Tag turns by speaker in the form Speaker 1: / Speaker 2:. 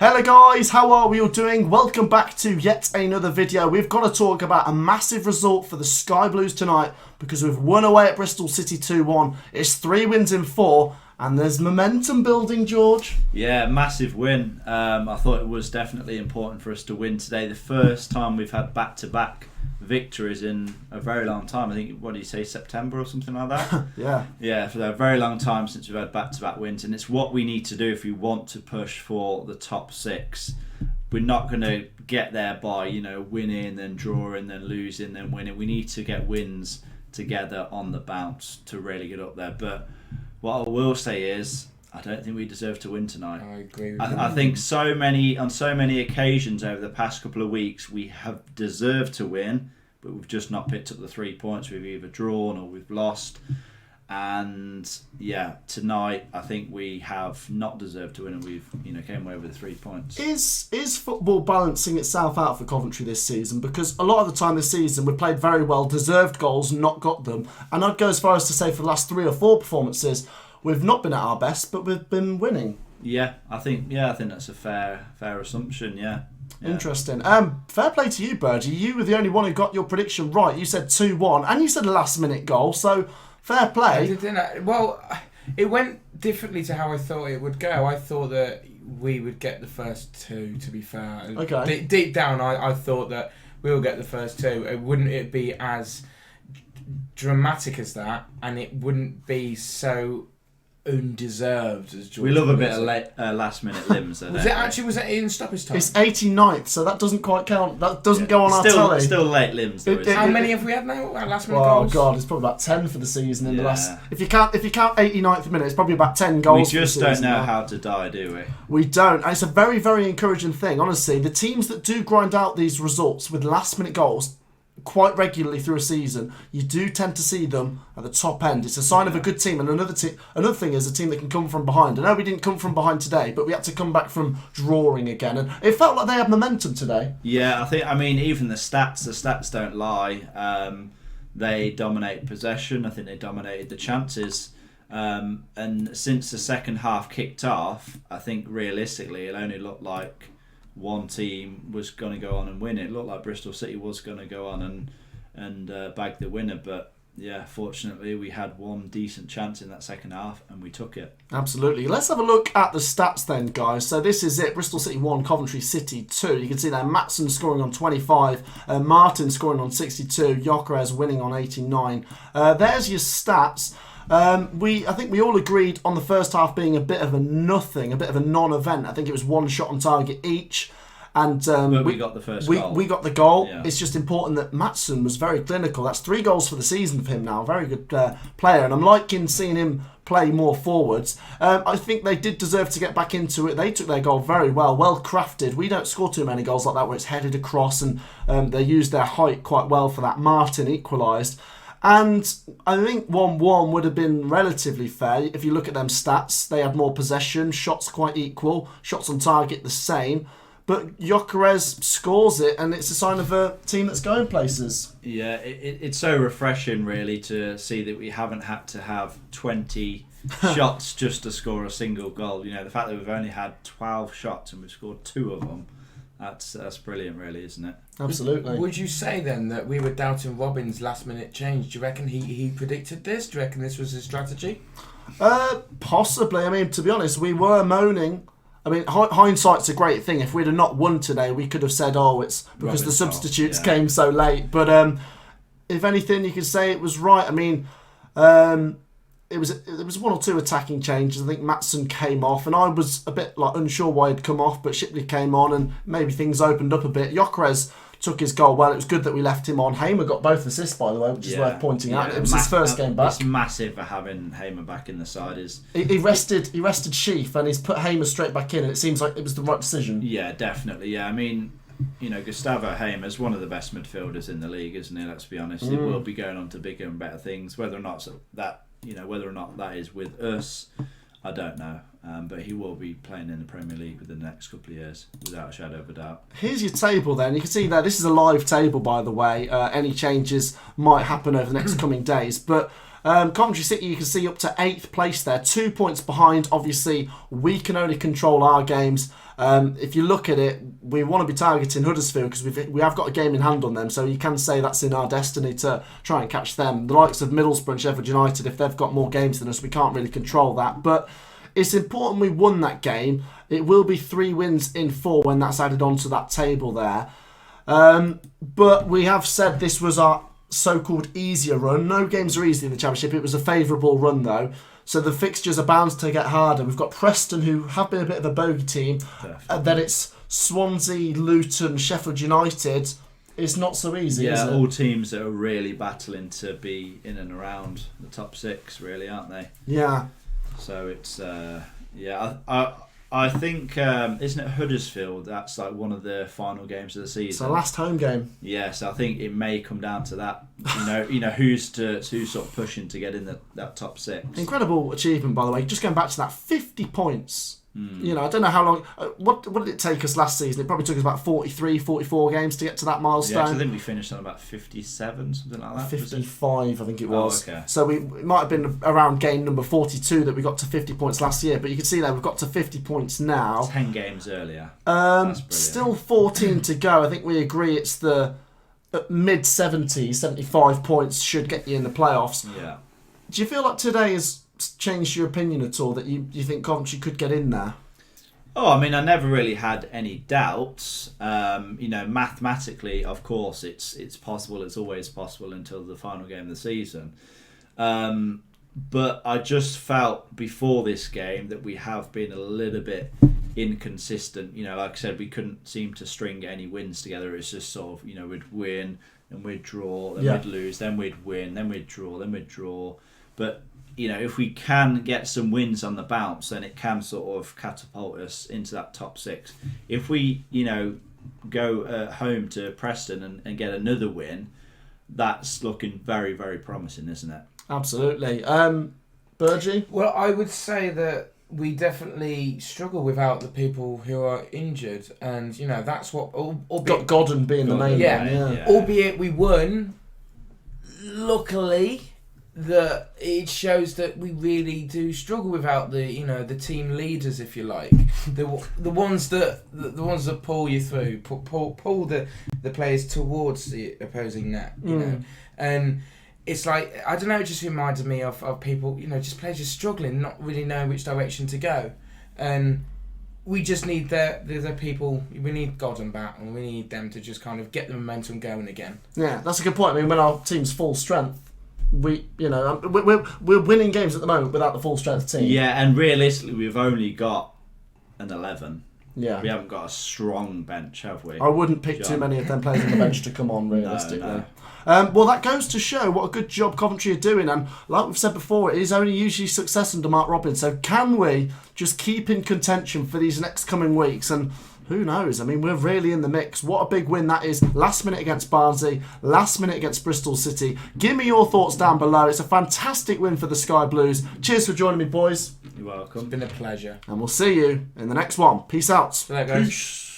Speaker 1: Hello guys, how are we all doing? Welcome back to yet another video. We've got to talk about a massive result for the Sky Blues tonight because we've won away at Bristol City 2-1. It's 3 wins in 4 and there's momentum building, George.
Speaker 2: Yeah, massive win. I thought it was definitely important for us to win today. The first time we've had back-to-back victories in a very long time. I think, what do you say, September or something like that? Yeah, for a very long time since we've had back-to-back wins, and it's what we need to do if we want to push for the top 6. We're not going to get there by, winning, then drawing, then losing, then winning. We need to get wins together on the bounce to really get up there. But what I will say is, I don't think we deserve to win tonight.
Speaker 3: I agree with
Speaker 2: I think on so many occasions over the past couple of weeks we have deserved to win, but we've just not picked up the 3 points. We've either drawn or we've lost. And yeah, tonight I think we have not deserved to win, and we've came away with the 3 points.
Speaker 1: Is football balancing itself out for Coventry this season? Because a lot of the time this season we've played very well, deserved goals, not got them. And I'd go as far as to say for the last 3 or 4 performances, we've not been at our best, but we've been winning.
Speaker 2: Yeah, I think that's a fair assumption. Yeah.
Speaker 1: Interesting. Fair play to you, Birdie. You were the only one who got your prediction right. You said 2-1, and you said a last-minute goal. So fair play.
Speaker 3: Well, it went differently to how I thought it would go. I thought that we would get the first 2. To be fair,
Speaker 1: okay.
Speaker 3: Deep down, I thought that we will get the first 2. Wouldn't it be as dramatic as that, and it wouldn't be so undeserved as George.
Speaker 2: We love a bit of last minute limbs.
Speaker 3: Was it in stoppage time?
Speaker 1: It's 89th, so that doesn't quite count. That doesn't go on our tally.
Speaker 2: Still late limbs. Though,
Speaker 3: How many have we had now? Last minute goals?
Speaker 1: Oh god, it's probably about 10 for the season in the last. If you count 89th minute, it's probably about 10 goals.
Speaker 2: We just don't know how to die, do we?
Speaker 1: We don't, and it's a very, very encouraging thing. Honestly, the teams that do grind out these results with last minute goals quite regularly through a season, you do tend to see them at the top end. It's a sign of a good team. And another thing is a team that can come from behind. I know we didn't come from behind today, but we had to come back from drawing again, and it felt like they had momentum today.
Speaker 2: Yeah, I mean even the stats don't lie. They dominate possession. I think they dominated the chances. And since the second half kicked off, I think realistically it only looked like one team was going to go on and win it. It looked like Bristol City was going to go on and bag the winner, but yeah, fortunately we had one decent chance in that second half and we took it.
Speaker 1: Absolutely. Let's have a look at the stats then, guys. So this is it. Bristol City 1, Coventry City 2. You can see there Matson scoring on 25, Martin scoring on 62, Gyökeres winning on 89. There's your stats. I think we all agreed on the first half being a bit of a nothing, a bit of a non-event. I think it was 1 shot on target each. And
Speaker 2: we got the first goal.
Speaker 1: We got the goal.
Speaker 2: Yeah.
Speaker 1: It's just important that Matson was very clinical. That's 3 goals for the season for him now. Very good player. And I'm liking seeing him play more forwards. I think they did deserve to get back into it. They took their goal very well crafted. We don't score too many goals like that where it's headed across, and they used their height quite well for that. Martin equalised. And I think 1-1 would have been relatively fair. If you look at them stats, they had more possession, shots quite equal, shots on target the same. But Gyökeres scores it, and it's a sign of a team that's going places.
Speaker 2: Yeah, it's so refreshing, really, to see that we haven't had to have 20 shots just to score a single goal. The fact that we've only had 12 shots and we've scored 2 of them, that's brilliant, really, isn't it?
Speaker 1: Absolutely.
Speaker 3: Would you say then that we were doubting Robin's last minute change? Do you reckon he predicted this? Do you reckon this was his strategy?
Speaker 1: Possibly. I mean, to be honest, we were moaning. I mean, hindsight's a great thing. If we'd have not won today, we could have said, oh, it's because the substitutes came so late. But if anything, you could say it was right. I mean, there was 1 or 2 attacking changes. I think Matson came off, and I was a bit unsure why he'd come off, but Shipley came on, and maybe things opened up a bit. Gyökeres took his goal well. It was good that we left him on. Hamer got both assists, by the way, which is worth pointing out. It was his first game back.
Speaker 2: It's massive for having Hamer back in the side.
Speaker 1: He rested Sheaf, and he's put Hamer straight back in, and it seems like it was the right decision.
Speaker 2: Yeah, definitely. Yeah, I mean, Gustavo Hamer's one of the best midfielders in the league, isn't he? Let's be honest. He will be going on to bigger and better things. Whether or not that is with us, I don't know. But he will be playing in the Premier League within the next couple of years, without a shadow of a doubt.
Speaker 1: Here's your table then. You can see there, this is a live table, by the way. Any changes might happen over the next coming days. But Coventry City, you can see up to 8th place there, 2 points behind. Obviously, we can only control our games. If you look at it, we want to be targeting Huddersfield because we have got a game in hand on them, so you can say that's in our destiny to try and catch them. The likes of Middlesbrough and Sheffield United, if they've got more games than us, we can't really control that. But it's important we won that game. It will be 3 wins in 4 when that's added onto that table there. But we have said this was our so-called easier run. No games are easy in the Championship. It was a favourable run though. So the fixtures are bound to get harder. We've got Preston, who have been a bit of a bogey team. And then it's Swansea, Luton, Sheffield United. It's not so easy, is it?
Speaker 2: Yeah, all teams that are really battling to be in and around the top 6, really, aren't they?
Speaker 1: Yeah.
Speaker 2: So it's, I think, isn't it Huddersfield? That's like one of the final games of the season.
Speaker 1: It's the last home game.
Speaker 2: Yes, I think it may come down to that. Who's sort of pushing to get in that top 6.
Speaker 1: Incredible achievement, by the way. Just going back to that, 50 points. I don't know how long. What did it take us last season? It probably took us about 43, 44 games to get to that milestone.
Speaker 2: Yeah, 'cause I think we finished on about 57, something like that.
Speaker 1: 55, I think it was.
Speaker 2: Oh, okay.
Speaker 1: So it might have been around game number 42 that we got to 50 points last year. But you can see there, we've got to 50 points now.
Speaker 2: 10 games earlier.
Speaker 1: Still 14 to go. I think we agree it's the mid 70s, 75 points should get you in the playoffs.
Speaker 2: Yeah.
Speaker 1: Do you feel like today has changed your opinion at all, that you think Coventry could get in there?
Speaker 2: Oh, I mean, I never really had any doubts. Mathematically, of course, it's possible. It's always possible until the final game of the season. But I just felt before this game that we have been a little bit inconsistent. Like I said, we couldn't seem to string any wins together. It's just sort of, we'd win, then we'd draw, then we'd lose, then we'd win, then we'd draw, then we'd draw. But if we can get some wins on the bounce, then it can sort of catapult us into that top 6. If we, go home to Preston and get another win, that's looking very, very promising, isn't it?
Speaker 1: Absolutely. Burgie?
Speaker 3: Well, I would say that we definitely struggle without the people who are injured, and that's what.
Speaker 1: Got Godden being the main one.
Speaker 3: Yeah. Albeit we won, luckily. That it shows that we really do struggle without the team leaders, if you like, the ones that pull you through, pull the players towards the opposing net, you know, and it's like, I don't know, it just reminded me of people, just players just struggling, not really knowing which direction to go, and we just need the people. We need Godden back, and we need them to just kind of get the momentum going again. Yeah,
Speaker 1: that's a good point. I mean, when our team's full strength, we're winning games at the moment without the full strength team.
Speaker 2: Yeah, and realistically, we've only got an 11.
Speaker 1: Yeah,
Speaker 2: we haven't got a strong bench, have we?
Speaker 1: I wouldn't pick too many of them players on the bench to come on, realistically.
Speaker 2: No.
Speaker 1: Well, that goes to show what a good job Coventry are doing, and like we've said before, it is only usually success under Mark Robins. So can we just keep in contention for these next coming weeks? And who knows? I mean, we're really in the mix. What a big win that is. Last minute against Barnsley, last minute against Bristol City. Give me your thoughts down below. It's a fantastic win for the Sky Blues. Cheers for joining me, boys.
Speaker 2: You're welcome.
Speaker 3: It's been a pleasure.
Speaker 1: And we'll see you in the next one. Peace out.
Speaker 3: See you later, guys.
Speaker 1: Peace.